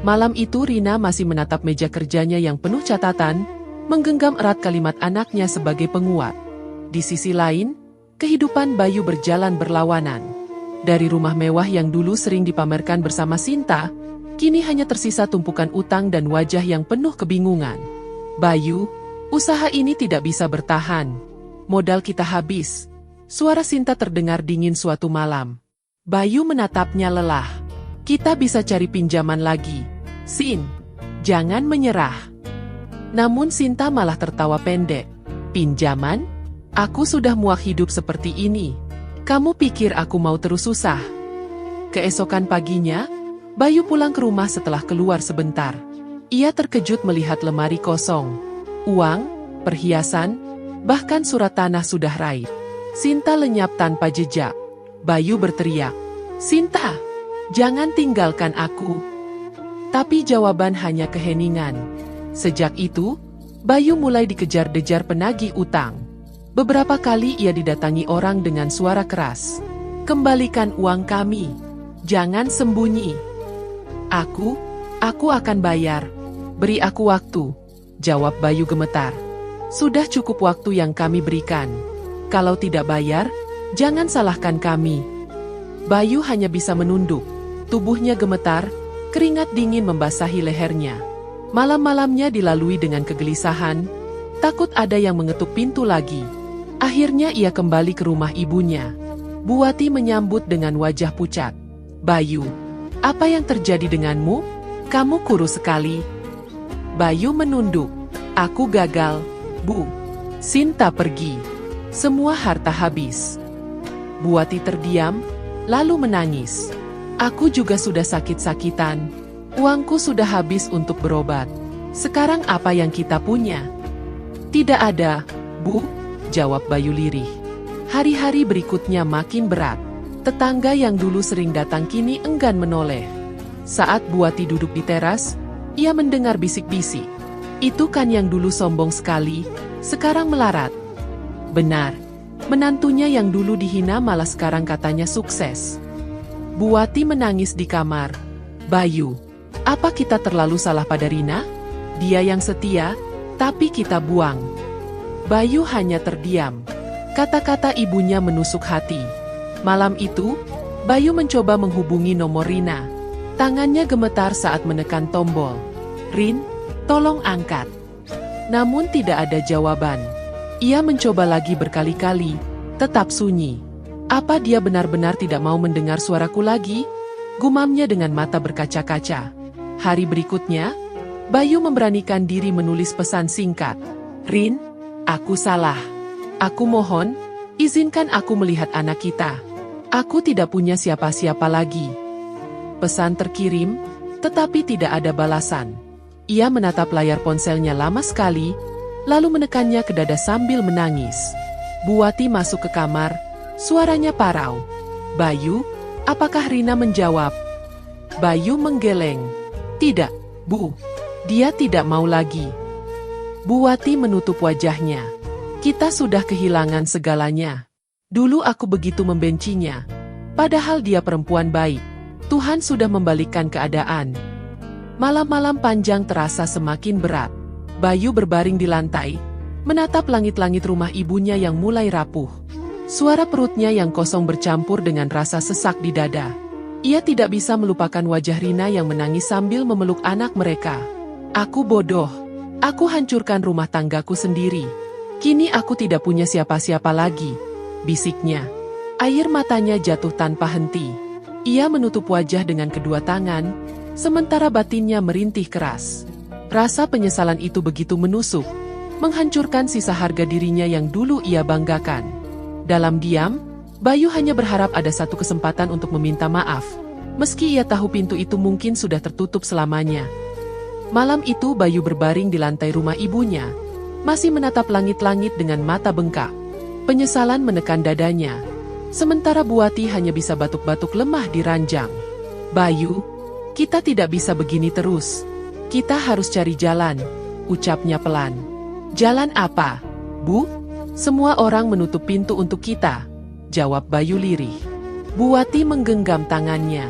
Malam itu Rina masih menatap meja kerjanya yang penuh catatan, menggenggam erat kalimat anaknya sebagai penguat. Di sisi lain, kehidupan Bayu berjalan berlawanan. Dari rumah mewah yang dulu sering dipamerkan bersama Sinta, kini hanya tersisa tumpukan utang dan wajah yang penuh kebingungan. "Bayu, usaha ini tidak bisa bertahan. Modal kita habis." Suara Sinta terdengar dingin suatu malam. Bayu menatapnya lelah. "Kita bisa cari pinjaman lagi, Sin. Jangan menyerah." Namun Sinta malah tertawa pendek. "Pinjaman? Aku sudah muak hidup seperti ini. Kamu pikir aku mau terus susah?" Keesokan paginya, Bayu pulang ke rumah setelah keluar sebentar. Ia terkejut melihat lemari kosong. Uang, perhiasan, bahkan surat tanah sudah raib. Sinta lenyap tanpa jejak. Bayu berteriak, "Sinta, jangan tinggalkan aku." Tapi jawaban hanya keheningan. Sejak itu, Bayu mulai dikejar-dejar penagih utang. Beberapa kali ia didatangi orang dengan suara keras. "Kembalikan uang kami. Jangan sembunyi." Aku akan bayar. Beri aku waktu," jawab Bayu gemetar. "Sudah cukup waktu yang kami berikan. Kalau tidak bayar, jangan salahkan kami." Bayu hanya bisa menunduk. Tubuhnya gemetar, keringat dingin membasahi lehernya. Malam-malamnya dilalui dengan kegelisahan, takut ada yang mengetuk pintu lagi. Akhirnya ia kembali ke rumah ibunya. Bu Wati menyambut dengan wajah pucat. "Bayu, apa yang terjadi denganmu? Kamu kurus sekali." Bayu menunduk. "Aku gagal, Bu. Sinta pergi. Semua harta habis." Bu Wati terdiam, lalu menangis. "Aku juga sudah sakit-sakitan. Uangku sudah habis untuk berobat. Sekarang apa yang kita punya?" "Tidak ada, Bu," jawab Bayu lirih. Hari-hari berikutnya makin berat. Tetangga yang dulu sering datang kini enggan menoleh. Saat Bu Wati duduk di teras, ia mendengar bisik-bisik. "Itu kan yang dulu sombong sekali, sekarang melarat." Benar, menantunya yang dulu dihina malah sekarang katanya sukses. Bu Wati menangis di kamar. "Bayu, apa kita terlalu salah pada Rina? Dia yang setia, tapi kita buang. Bayu hanya terdiam. Kata-kata ibunya menusuk hati. Malam itu, Bayu mencoba menghubungi nomor Rina. Tangannya gemetar saat menekan tombol. "Rin, tolong angkat." Namun tidak ada jawaban. Ia mencoba lagi berkali-kali, tetap sunyi. Apa dia benar-benar tidak mau mendengar suaraku lagi? Gumamnya dengan mata berkaca-kaca. Hari berikutnya, Bayu memberanikan diri menulis pesan singkat. "Rin, aku salah. Aku mohon, izinkan aku melihat anak kita. Aku tidak punya siapa-siapa lagi." Pesan terkirim, tetapi tidak ada balasan. Ia menatap layar ponselnya lama sekali, lalu menekannya ke dada sambil menangis. Buati masuk ke kamar, suaranya parau. "Bayu, apakah Rina?" menjawab. Bayu menggeleng. "Tidak, Bu. Dia tidak mau lagi." Buati menutup wajahnya. "Kita sudah kehilangan segalanya. Dulu aku begitu membencinya. Padahal dia perempuan baik. Tuhan sudah membalikkan keadaan." Malam-malam panjang terasa semakin berat. Bayu berbaring di lantai, menatap langit-langit rumah ibunya yang mulai rapuh. Suara perutnya yang kosong bercampur dengan rasa sesak di dada. Ia tidak bisa melupakan wajah Rina yang menangis sambil memeluk anak mereka. "Aku bodoh. Aku hancurkan rumah tanggaku sendiri. Kini aku tidak punya siapa-siapa lagi," bisiknya. Air matanya jatuh tanpa henti. Ia menutup wajah dengan kedua tangan, sementara batinnya merintih keras. Rasa penyesalan itu begitu menusuk, menghancurkan sisa harga dirinya yang dulu ia banggakan. Dalam diam, Bayu hanya berharap ada satu kesempatan untuk meminta maaf, meski ia tahu pintu itu mungkin sudah tertutup selamanya. Malam itu Bayu berbaring di lantai rumah ibunya, masih menatap langit-langit dengan mata bengkak. Penyesalan menekan dadanya, sementara Buati hanya bisa batuk-batuk lemah di ranjang. "Bayu, kita tidak bisa begini terus. Kita harus cari jalan," ucapnya pelan. "Jalan apa, Bu?" "Semua orang menutup pintu untuk kita," jawab Bayu lirih. Buati menggenggam tangannya.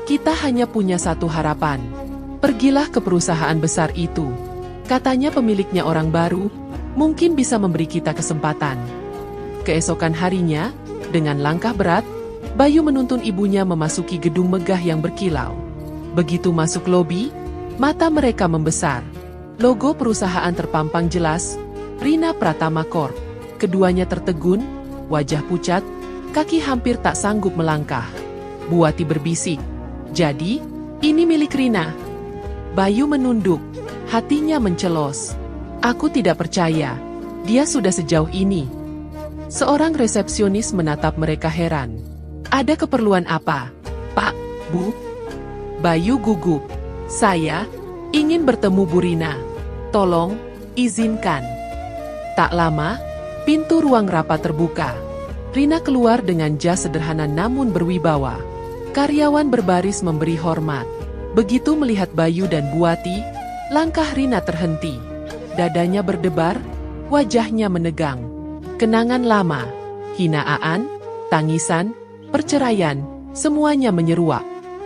"Kita hanya punya satu harapan. Pergilah ke perusahaan besar itu. Katanya pemiliknya orang baru, mungkin bisa memberi kita kesempatan." Keesokan harinya, dengan langkah berat, Bayu menuntun ibunya memasuki gedung megah yang berkilau. Begitu masuk lobi, mata mereka membesar. Logo perusahaan terpampang jelas, Rina Pratama Corp. Keduanya tertegun, wajah pucat, kaki hampir tak sanggup melangkah. Buati berbisik, "Jadi, ini milik Rina?" Bayu menunduk, hatinya mencelos. "Aku tidak percaya, dia sudah sejauh ini." Seorang resepsionis menatap mereka heran. "Ada keperluan apa, Pak, Bu?" Bayu gugup. "Saya ingin bertemu Bu Rina. Tolong, izinkan." Tak lama, pintu ruang rapat terbuka. Rina keluar dengan jas sederhana namun berwibawa. Karyawan berbaris memberi hormat. Begitu melihat Bayu dan Buati, langkah Rina terhenti. Dadanya berdebar, wajahnya menegang. Kenangan lama, hinaan, tangisan, perceraian, semuanya menyeruak.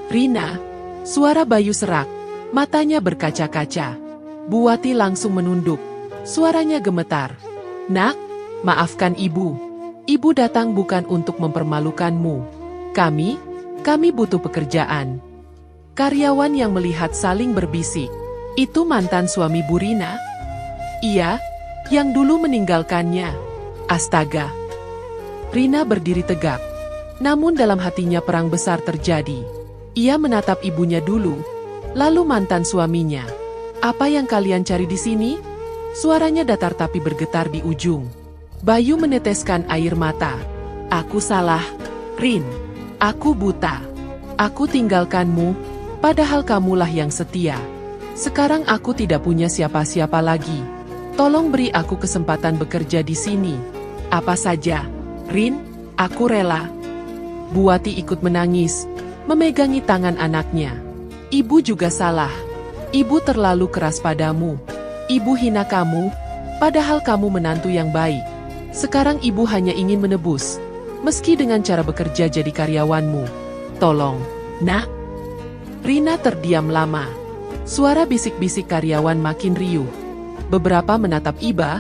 "Rina!" Suara Bayu serak, matanya berkaca-kaca. Buati langsung menunduk, suaranya gemetar. "Nak, maafkan ibu. Ibu datang bukan untuk mempermalukanmu. Kami butuh pekerjaan." Karyawan yang melihat saling berbisik. "Itu mantan suami Bu Rina?" "Iya, yang dulu meninggalkannya." Astaga. Rina berdiri tegak. Namun dalam hatinya perang besar terjadi. Ia menatap ibunya dulu, lalu mantan suaminya. "Apa yang kalian cari di sini?" Suaranya datar tapi bergetar di ujung. Bayu meneteskan air mata. "Aku salah, Rin. Aku buta. Aku tinggalkanmu, padahal kamulah yang setia. Sekarang aku tidak punya siapa-siapa lagi. Tolong beri aku kesempatan bekerja di sini. Apa saja, Rin, aku rela." Buati ikut menangis, memegangi tangan anaknya. "Ibu juga salah. Ibu terlalu keras padamu. Ibu hina kamu, padahal kamu menantu yang baik. Sekarang ibu hanya ingin menebus, meski dengan cara bekerja jadi karyawanmu. Tolong, Nak." Rina terdiam lama. Suara bisik-bisik karyawan makin riuh. Beberapa menatap iba,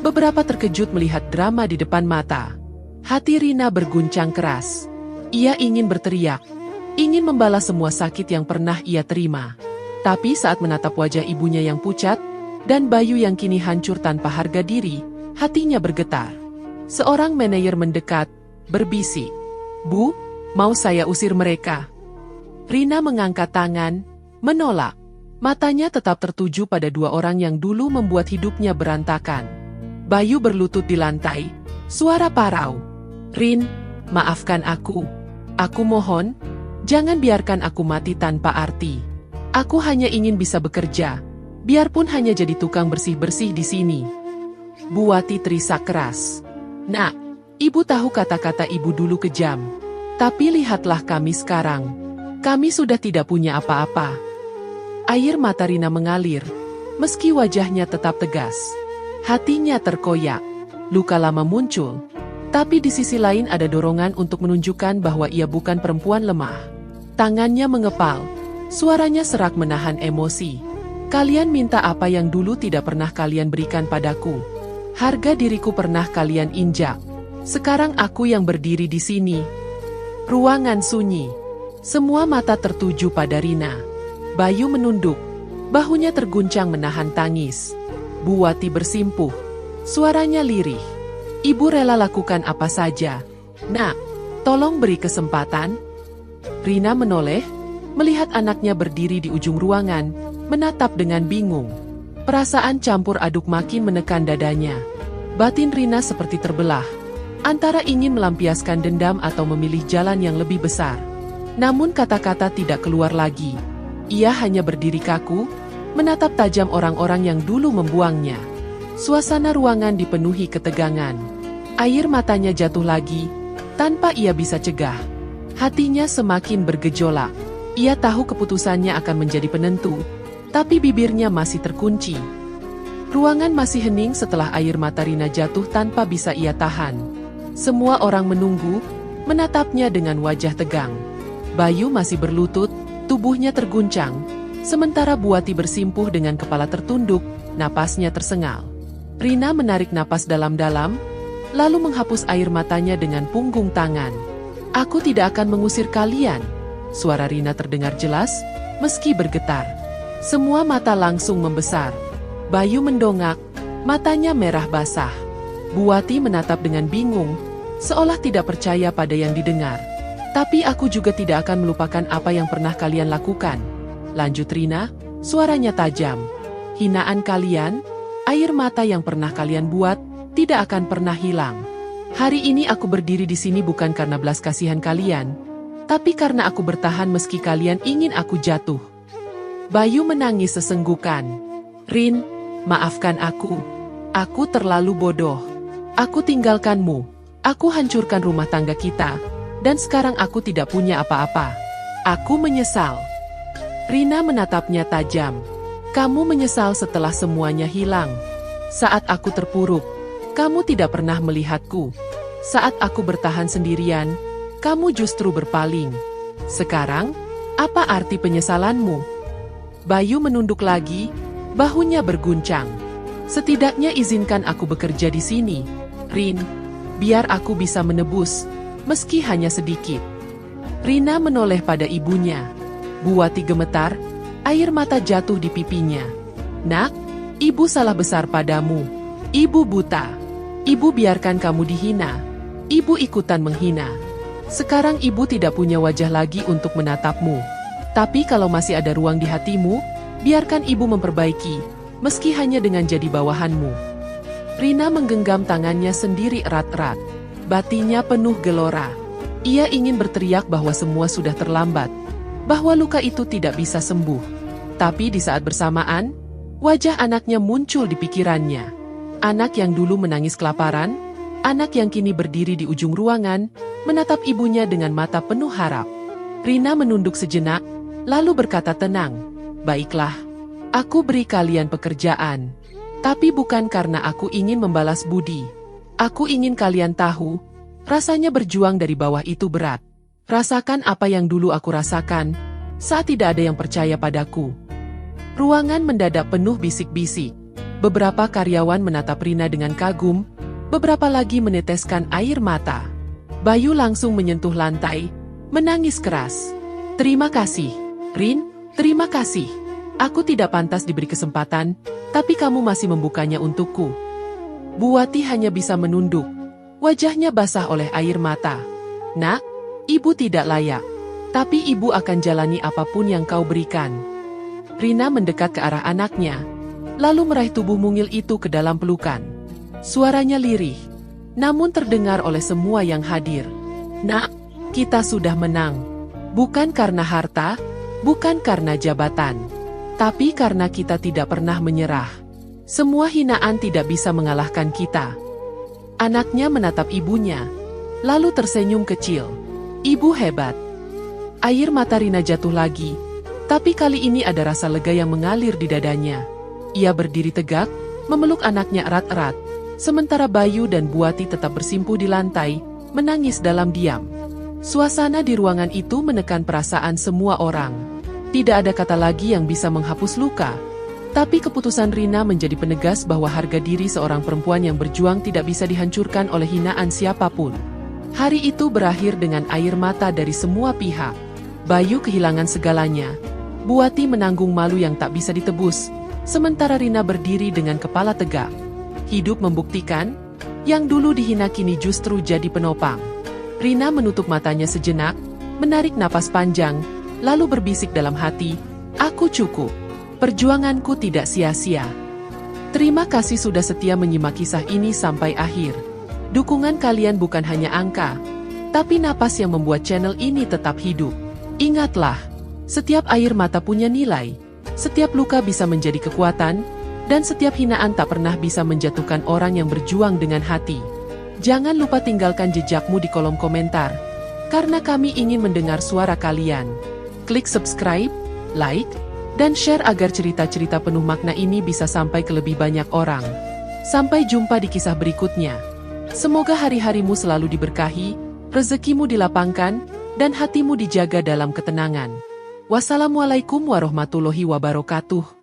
Beberapa terkejut melihat drama di depan mata. Hati Rina berguncang keras. Ia ingin berteriak, ingin membalas semua sakit yang pernah ia terima. Tapi saat menatap wajah ibunya yang pucat, dan Bayu yang kini hancur tanpa harga diri, hatinya bergetar. Seorang manajer mendekat, berbisik, "Bu, mau saya usir mereka?" Rina mengangkat tangan, menolak. Matanya tetap tertuju pada dua orang yang dulu membuat hidupnya berantakan. Bayu berlutut di lantai, suara parau. "Rin, maafkan aku. Aku mohon, jangan biarkan aku mati tanpa arti. Aku hanya ingin bisa bekerja, biarpun hanya jadi tukang bersih-bersih di sini." Buati terisak keras. "Nak, ibu tahu kata-kata ibu dulu kejam. Tapi lihatlah kami sekarang. Kami sudah tidak punya apa-apa." Air mata Rina mengalir, meski wajahnya tetap tegas. Hatinya terkoyak, luka lama muncul. Tapi di sisi lain ada dorongan untuk menunjukkan bahwa ia bukan perempuan lemah. Tangannya mengepal, suaranya serak menahan emosi. "Kalian minta apa yang dulu tidak pernah kalian berikan padaku. Harga diriku pernah kalian injak. Sekarang aku yang berdiri di sini." Ruangan sunyi. Semua mata tertuju pada Rina. Bayu menunduk, bahunya terguncang menahan tangis. Buati bersimpuh, suaranya lirih. "Ibu rela lakukan apa saja. Nak, tolong beri kesempatan." Rina menoleh, melihat anaknya berdiri di ujung ruangan, menatap dengan bingung. Perasaan campur aduk makin menekan dadanya. Batin Rina seperti terbelah, antara ingin melampiaskan dendam atau memilih jalan yang lebih besar. Namun kata-kata tidak keluar lagi. Ia hanya berdiri kaku, menatap tajam orang-orang yang dulu membuangnya. Suasana ruangan dipenuhi ketegangan. Air matanya jatuh lagi, tanpa ia bisa cegah. Hatinya semakin bergejolak. Ia tahu keputusannya akan menjadi penentu, tapi bibirnya masih terkunci. Ruangan masih hening setelah air mata Rina jatuh tanpa bisa ia tahan. Semua orang menunggu, menatapnya dengan wajah tegang. Bayu masih berlutut, tubuhnya terguncang. Sementara Buati bersimpuh dengan kepala tertunduk, napasnya tersengal. Rina menarik napas dalam-dalam, lalu menghapus air matanya dengan punggung tangan. "Aku tidak akan mengusir kalian." Suara Rina terdengar jelas, meski bergetar. Semua mata langsung membesar. Bayu mendongak, matanya merah basah. Buati menatap dengan bingung, seolah tidak percaya pada yang didengar. "Tapi aku juga tidak akan melupakan apa yang pernah kalian lakukan," lanjut Rina, suaranya tajam. "Hinaan kalian, air mata yang pernah kalian buat, tidak akan pernah hilang. Hari ini aku berdiri di sini bukan karena belas kasihan kalian, tapi karena aku bertahan meski kalian ingin aku jatuh." Bayu menangis sesenggukan. "Rin, maafkan aku. Aku terlalu bodoh. Aku tinggalkanmu. Aku hancurkan rumah tangga kita, dan sekarang aku tidak punya apa-apa. Aku menyesal." Rina menatapnya tajam. "Kamu menyesal setelah semuanya hilang. Saat aku terpuruk, kamu tidak pernah melihatku. Saat aku bertahan sendirian, kamu justru berpaling. Sekarang, apa arti penyesalanmu?" Bayu menunduk lagi, bahunya berguncang. "Setidaknya izinkan aku bekerja di sini, Rin. Biar aku bisa menebus, meski hanya sedikit." Rina menoleh pada ibunya. Buati gemetar, air mata jatuh di pipinya. "Nak, ibu salah besar padamu. Ibu buta. Ibu biarkan kamu dihina. Ibu ikutan menghina. Sekarang ibu tidak punya wajah lagi untuk menatapmu. Tapi kalau masih ada ruang di hatimu, biarkan ibu memperbaiki, meski hanya dengan jadi bawahanmu." Rina menggenggam tangannya sendiri erat-erat. Batinnya penuh gelora. Ia ingin berteriak bahwa semua sudah terlambat, bahwa luka itu tidak bisa sembuh. Tapi di saat bersamaan, wajah anaknya muncul di pikirannya. Anak yang dulu menangis kelaparan, anak yang kini berdiri di ujung ruangan, menatap ibunya dengan mata penuh harap. Rina menunduk sejenak, lalu berkata tenang, "Baiklah, aku beri kalian pekerjaan. Tapi bukan karena aku ingin membalas budi. Aku ingin kalian tahu, rasanya berjuang dari bawah itu berat. Rasakan apa yang dulu aku rasakan, saat tidak ada yang percaya padaku." Ruangan mendadak penuh bisik-bisik. Beberapa karyawan menatap Rina dengan kagum, beberapa lagi meneteskan air mata. Bayu langsung menyentuh lantai, menangis keras. "Terima kasih, Rin, terima kasih. Aku tidak pantas diberi kesempatan, tapi kamu masih membukanya untukku." Buati hanya bisa menunduk. Wajahnya basah oleh air mata. "Nak, ibu tidak layak. Tapi ibu akan jalani apapun yang kau berikan." Rina mendekat ke arah anaknya, lalu meraih tubuh mungil itu ke dalam pelukan. Suaranya lirih, namun terdengar oleh semua yang hadir. "Nak, kita sudah menang. Bukan karena harta, bukan karena jabatan, tapi karena kita tidak pernah menyerah. Semua hinaan tidak bisa mengalahkan kita." Anaknya menatap ibunya, lalu tersenyum kecil. "Ibu hebat." Air mata Rina jatuh lagi, tapi kali ini ada rasa lega yang mengalir di dadanya. Ia berdiri tegak, memeluk anaknya erat-erat, sementara Bayu dan Buati tetap bersimpuh di lantai, menangis dalam diam. Suasana di ruangan itu menekan perasaan semua orang. Tidak ada kata lagi yang bisa menghapus luka, tapi keputusan Rina menjadi penegas bahwa harga diri seorang perempuan yang berjuang tidak bisa dihancurkan oleh hinaan siapapun. Hari itu berakhir dengan air mata dari semua pihak. Bayu kehilangan segalanya. Buati menanggung malu yang tak bisa ditebus, sementara Rina berdiri dengan kepala tegak. Hidup membuktikan, yang dulu dihina kini justru jadi penopang. Rina menutup matanya sejenak, menarik napas panjang, lalu berbisik dalam hati, "Aku cukup. Perjuanganku tidak sia-sia." Terima kasih sudah setia menyimak kisah ini sampai akhir. Dukungan kalian bukan hanya angka, tapi napas yang membuat channel ini tetap hidup. Ingatlah, setiap air mata punya nilai, setiap luka bisa menjadi kekuatan, dan setiap hinaan tak pernah bisa menjatuhkan orang yang berjuang dengan hati. Jangan lupa tinggalkan jejakmu di kolom komentar, karena kami ingin mendengar suara kalian. Klik subscribe, like, dan share agar cerita-cerita penuh makna ini bisa sampai ke lebih banyak orang. Sampai jumpa di kisah berikutnya. Semoga hari-harimu selalu diberkahi, rezekimu dilapangkan, dan hatimu dijaga dalam ketenangan. Wassalamualaikum warahmatullahi wabarakatuh.